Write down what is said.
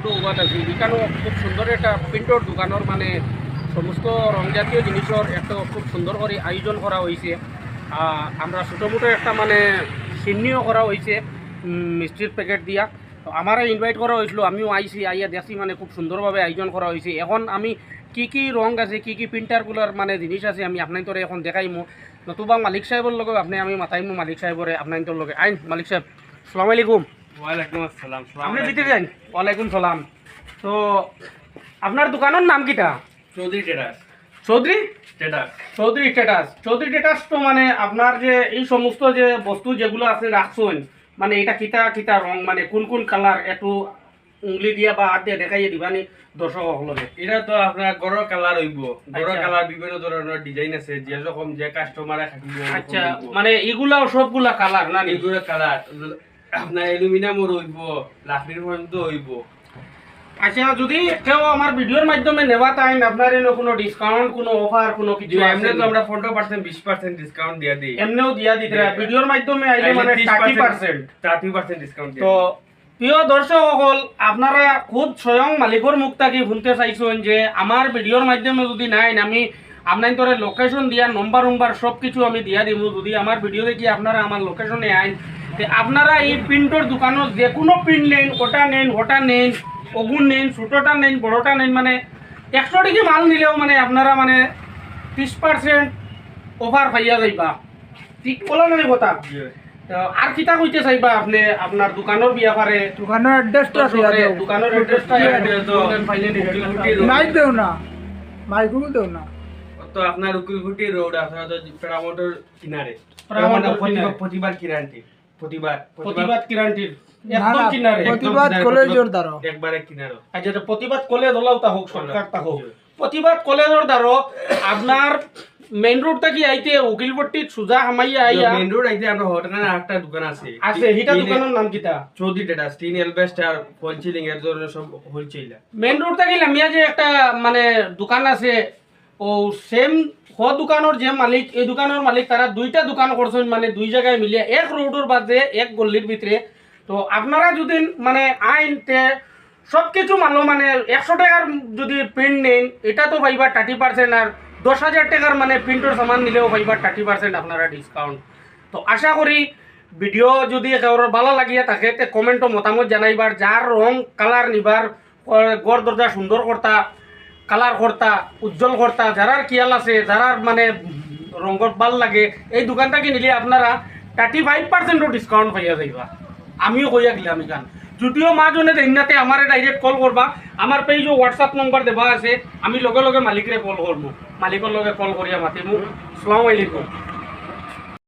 ছোটো উবাত আছে এখানেও খুব সুন্দর একটা প্রিন্টর দোকানের মানে সমস্ত রংজাতীয় জিনিসের একটা খুব সুন্দর করে আয়োজন করা হয়েছে। আমরা ছোটো মোটো একটা মানে চিহ্নিও করা হয়েছে মিষ্টির প্যাকেট দিয়া। তো আমারও ইনভাইট করা হয়েছিল, আমিও আইসি, আইয়া দেখছি মানে খুব সুন্দরভাবে আয়োজন করা হয়েছে। এখন আমি কি কি রং আছে কি কি প্রিন্টারগুলোর মানে জিনিস আছে আমি আপনার তোরে এখন দেখাইমো, নতুবা মালিক সাহেবের লগে আমি মাতাইমো মালিক সাহেবরে আপনার তোর লগে আইন। মালিক সাহেব আসসালামু আলাইকুম। ওয়ালাইকুম আসসালাম। আপনি দিতে যান। ওয়ালাইকুম সালাম। তো আপনার দোকানের নাম কিটা? Chowdhury traders. Chowdhury traders. Chowdhury traders. Chowdhury traders তো মানে আপনার যে এই সমস্ত যে বস্তু যেগুলো আপনি রাখছেন মানে এটা কিতা কিতা রং মানে কোন কোন কালার একটু উংলি দিয়া বা হাত দিয়ে দেখাইয়ে দিবানি দর্শক সকলকে। এটা তো আপনার গড় কালার হইব। গড় আচ্ছা। কালার বিভিন্ন ধরনের ডিজাইন আছে, যে রকম যে কাস্টমারে থাকিব। আচ্ছা, মানে এগুলা সবগুলা কালার না? এগুলো কালার আপনার অ্যালুমিনিয়ামও হইব, লাকড়ির পর্যন্ত হইব। আচ্ছা, যদি কেউ আমার ভিডিওর মাধ্যমে নেওয়া তাইন আপনার এনে কোনো ডিসকাউন্ট কোনো অফার কোনো কিছু এমনি তো আমরা 15% 20% ডিসকাউন্ট দিয়া দিই। এমনিও দিয়া দিতে ভিডিওর মাধ্যমে আইলে মানে 30%। 30% ডিসকাউন্ট তো প্রিয় দর্শক সকল, আপনারা খুব স্বয়ং মালিকর মুখ থেকে শুনতে চাইছেন যে আমার ভিডিওর মাধ্যমে যদি নাই আমি আপনার তোরে লোকেশন দিয়া নম্বর সব কিছু আমি দিয়া দিব। যদি আমার ভিডিও দেখি আপনারা আমার লোকেশনে আইন, আপনারা এই প্রিন্টর দোকানত যে কোনো প্রিন্ট নেন, ওটা নেন ওগুন নেন, ছোটোটা নেন বড়োটা নেন, মানে 100 টাকা মাল নিলেও মানে আপনারা মানে 30% অফার পাইয়া যাইবা। ঠিক বলা নাই কথা? তো আর কিতা কইতে চাইবা আপনি আপনার দোকানের ব্যাপারে? দোকানের অ্যাড্রেসটা দোকানের অ্যাড্রেসটা নাই দেও না, মাইকুল দেও না। তো আপনার উকিলগুটি রোড আপনার তো প্রামোটর কিনারে। প্রামোটর কিনারে। প্রতিবার কিনারে। প্রতিবাদ কিরান্টির না, একদম না, কিনারে। প্রতিবাদ কলেজের দ্বারা। একবারে কিনারে। আচ্ছা, তো প্রতিবাদ কলেজ হলাও তা হোক, সরকার তা হোক, প্রতিবাদ কলেজের দ্বারা আপনার মেইন রোডটা কি আইতে উকিলপট্টি সুজা হামাইয়া আইয়া মেইন রোড আইতে আমরা হোটেলের একটা দোকান আছে। আছে হিটা দোকানের নাম কিটা? Chowdhury traders. Tin alabaster wholesaling এর জন্য সব হোলসেলার। মেইন রোডটা কি লামিয়া যে একটা মানে দোকান আছে ও সেম দোকানের যে মালিক এই দোকানের মালিক তারা দুইটা দোকান করছেন মানে দুই জায়গায় মিলিয়ে এক রোডের বাদে এক গল্লির ভিতরে। তো আপনারা যদি মানে আইনতে সব কিছু মানো মানে 100 টাকার যদি প্রিন্ট নেন এটা তো পাইবা 30%, আর 10,000 টাকার মানে প্রিন্টের সামান নিলেও পাইবা 30% আপনারা ডিসকাউন্ট। তো আশা করি ভিডিও যদি কারোর ভালো লাগিয়া থাকে তে কমেন্টও মতামত জানাইবার, যার রং কালার নিবার গড় দরজা সুন্দর করতা কালার করতা উজ্জ্বল করতা যারার খেয়াল আছে যারার মানে রঙত ভাল লাগে এই দোকানটা কি নিলে আপনারা 35% ডিসকাউন্ট পাইয়া যাইবা। আমিও কইয়া গেলাম এখান যদিও মাজনে দিনাতে আমার ডাইরেক্ট কল করবা, আমার পেজও হোয়াটসঅ্যাপ নম্বর দেওয়া আছে, আমি লগে লগে মালিকরে কল করবো, মালিকের লগে কল করিয়া মাতিমু। আসসালামু আলাইকুম।